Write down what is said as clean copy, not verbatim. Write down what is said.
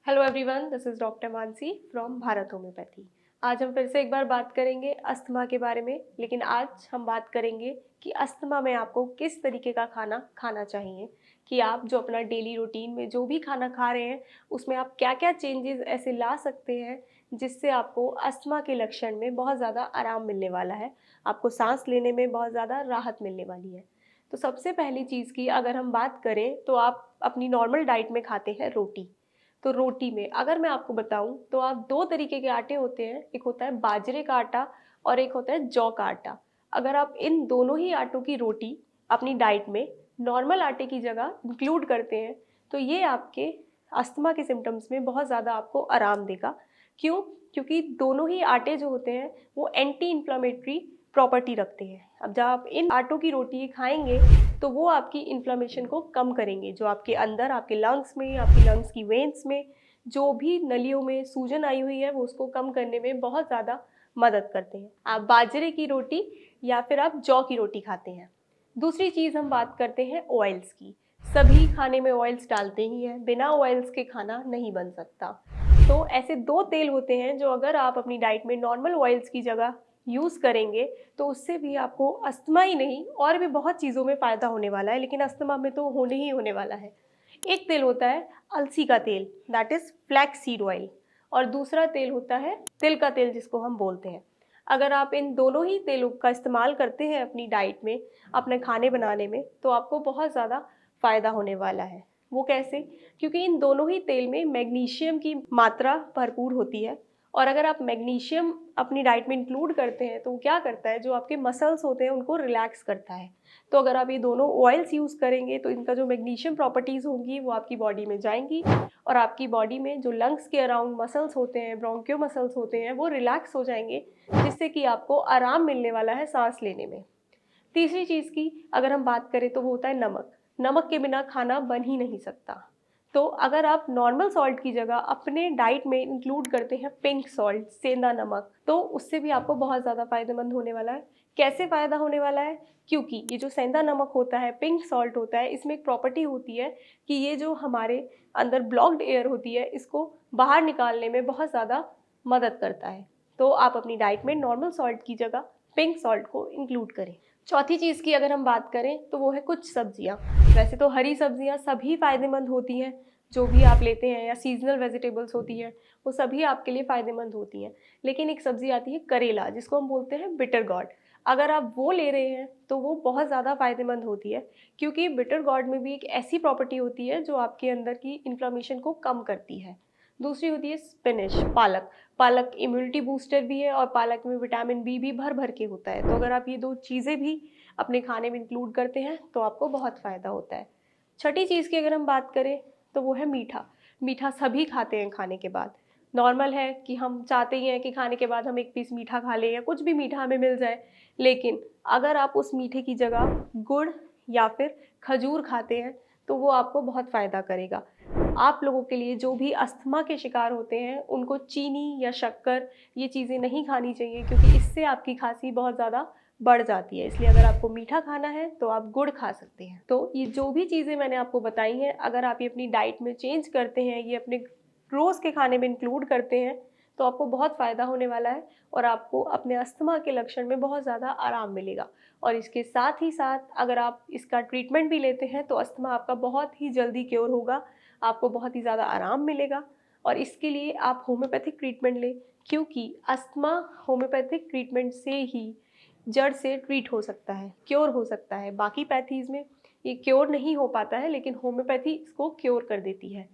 Hello everyone, this is doctor Mansi from Bharat homeopathy. आज हम फिर से एक बार बात करेंगे अस्थमा के बारे में, लेकिन आज हम बात करेंगे कि अस्थमा में आपको किस तरीके का खाना खाना चाहिए, कि आप जो अपना डेली रूटीन में जो भी खाना खा रहे हैं उसमें आप क्या क्या चेंजेस ऐसे ला सकते हैं जिससे आपको अस्थमा के लक्षण में बहुत ज़्यादा आराम मिलने वाला है, आपको सांस लेने में बहुत ज़्यादा राहत मिलने वाली है। तो सबसे पहली चीज़ की अगर हम बात करें तो आप अपनी नॉर्मल डाइट में खाते हैं रोटी। तो रोटी में अगर मैं आपको बताऊँ तो आप 2 तरीके के आटे होते हैं, एक होता है बाजरे का आटा और एक होता है जौ का आटा। अगर आप इन दोनों ही आटों की रोटी अपनी डाइट में नॉर्मल आटे की जगह इंक्लूड करते हैं, तो ये आपके अस्थमा के सिम्पटम्स में बहुत ज़्यादा आपको आराम देगा। क्यों? क्योंकि दोनों ही आटे जो होते हैं वो एंटी इन्फ्लेमेटरी प्रॉपर्टी रखते हैं। अब जब आप इन आटों की रोटी खाएँगे तो वो आपकी इन्फ्लेमेशन को कम करेंगे, जो आपके अंदर आपके लंग्स में, आपकी लंग्स की वेन्स में जो भी नलियों में सूजन आई हुई है वो उसको कम करने में बहुत ज़्यादा मदद करते हैं। आप बाजरे की रोटी या फिर आप जौ की रोटी खाते हैं। दूसरी चीज़ हम बात करते हैं ऑयल्स की। सभी खाने में ऑयल्स डालते ही हैं, बिना ऑयल्स के खाना नहीं बन सकता। तो ऐसे 2 तेल होते हैं जो अगर आप अपनी डाइट में नॉर्मल ऑयल्स की जगह यूज़ करेंगे तो उससे भी आपको अस्थमा ही नहीं और भी बहुत चीज़ों में फ़ायदा होने वाला है, लेकिन अस्थमा में तो होने ही होने वाला है। एक तेल होता है अलसी का तेल, that is flax seed oil, और दूसरा तेल होता है तिल का तेल जिसको हम बोलते हैं। अगर आप इन दोनों ही तेलों का इस्तेमाल करते हैं अपनी डाइट में, अपने खाने बनाने में, तो आपको बहुत ज़्यादा फ़ायदा होने वाला है। वो कैसे? क्योंकि इन दोनों ही तेल में मैग्नीशियम की मात्रा भरपूर होती है, और अगर आप मैग्नीशियम अपनी डाइट में इंक्लूड करते हैं तो वो क्या करता है, जो आपके मसल्स होते हैं उनको रिलैक्स करता है। तो अगर आप ये दोनों ऑयल्स यूज़ करेंगे तो इनका जो मैग्नीशियम प्रॉपर्टीज़ होंगी वो आपकी बॉडी में जाएँगी, और आपकी बॉडी में जो लंग्स के अराउंड मसल्स होते हैं, ब्रोंकियो मसल्स होते हैं, वो रिलैक्स हो जाएँगे, जिससे कि आपको आराम मिलने वाला है साँस लेने में। तीसरी चीज़ की अगर हम बात करें तो वो होता है नमक। नमक के बिना खाना बन ही नहीं सकता। तो अगर आप नॉर्मल सॉल्ट की जगह अपने डाइट में इंक्लूड करते हैं पिंक सॉल्ट, सेंधा नमक, तो उससे भी आपको बहुत ज़्यादा फ़ायदेमंद होने वाला है। कैसे फ़ायदा होने वाला है? क्योंकि ये जो सेंधा नमक होता है, पिंक सॉल्ट होता है, इसमें एक प्रॉपर्टी होती है कि ये जो हमारे अंदर ब्लॉक्ड एयर होती है, इसको बाहर निकालने में बहुत ज़्यादा मदद करता है। तो आप अपनी डाइट में नॉर्मल सॉल्ट की जगह पिंक सॉल्ट को इंक्लूड करें। चौथी चीज़ की अगर हम बात करें तो वो है कुछ सब्जियाँ। वैसे तो हरी सब्जियाँ सभी फ़ायदेमंद होती हैं, जो भी आप लेते हैं, या सीज़नल वेजिटेबल्स होती हैं, वो सभी आपके लिए फ़ायदेमंद होती हैं। लेकिन एक सब्ज़ी आती है करेला, जिसको हम बोलते हैं बिटर गॉर्ड। अगर आप वो ले रहे हैं तो वो बहुत ज़्यादा फ़ायदेमंद होती है, क्योंकि बिटर गॉर्ड में भी एक ऐसी प्रॉपर्टी होती है जो आपके अंदर की इन्फ्लेमेशन को कम करती है। दूसरी होती है स्पिनच, पालक। पालक इम्यूनिटी बूस्टर भी है और पालक में विटामिन बी भी भर-भर के होता है। तो अगर आप ये 2 चीज़ें भी अपने खाने में इंक्लूड करते हैं तो आपको बहुत फ़ायदा होता है। छठी चीज़ की अगर हम बात करें तो वो है मीठा। मीठा सभी खाते हैं खाने के बाद। नॉर्मल है कि हम चाहते ही हैं कि खाने के बाद हम 1 पीस मीठा खा लें या कुछ भी मीठा हमें मिल जाए। लेकिन अगर आप उस मीठे की जगह गुड़ या फिर खजूर खाते हैं तो वो आपको बहुत फ़ायदा करेगा। आप लोगों के लिए जो भी अस्थमा के शिकार होते हैं उनको चीनी या शक्कर ये चीज़ें नहीं खानी चाहिए, क्योंकि इससे आपकी खाँसी बहुत ज़्यादा बढ़ जाती है। इसलिए अगर आपको मीठा खाना है तो आप गुड़ खा सकते हैं। तो ये जो भी चीज़ें मैंने आपको बताई हैं, अगर आप ये अपनी डाइट में चेंज करते हैं, ये अपने रोज़ के खाने में इंक्लूड करते हैं, तो आपको बहुत फ़ायदा होने वाला है और आपको अपने अस्थमा के लक्षण में बहुत ज़्यादा आराम मिलेगा। और इसके साथ ही साथ अगर आप इसका ट्रीटमेंट भी लेते हैं तो अस्थमा आपका बहुत ही जल्दी क्योर होगा, आपको बहुत ही ज़्यादा आराम मिलेगा, और इसके लिए आप होम्योपैथिक ट्रीटमेंट लें, क्योंकि अस्थमा होम्योपैथिक ट्रीटमेंट से ही जड़ से ट्रीट हो सकता है, क्योर हो सकता है। बाकी पैथीज़ में ये क्योर नहीं हो पाता है, लेकिन होम्योपैथी इसको क्योर कर देती है।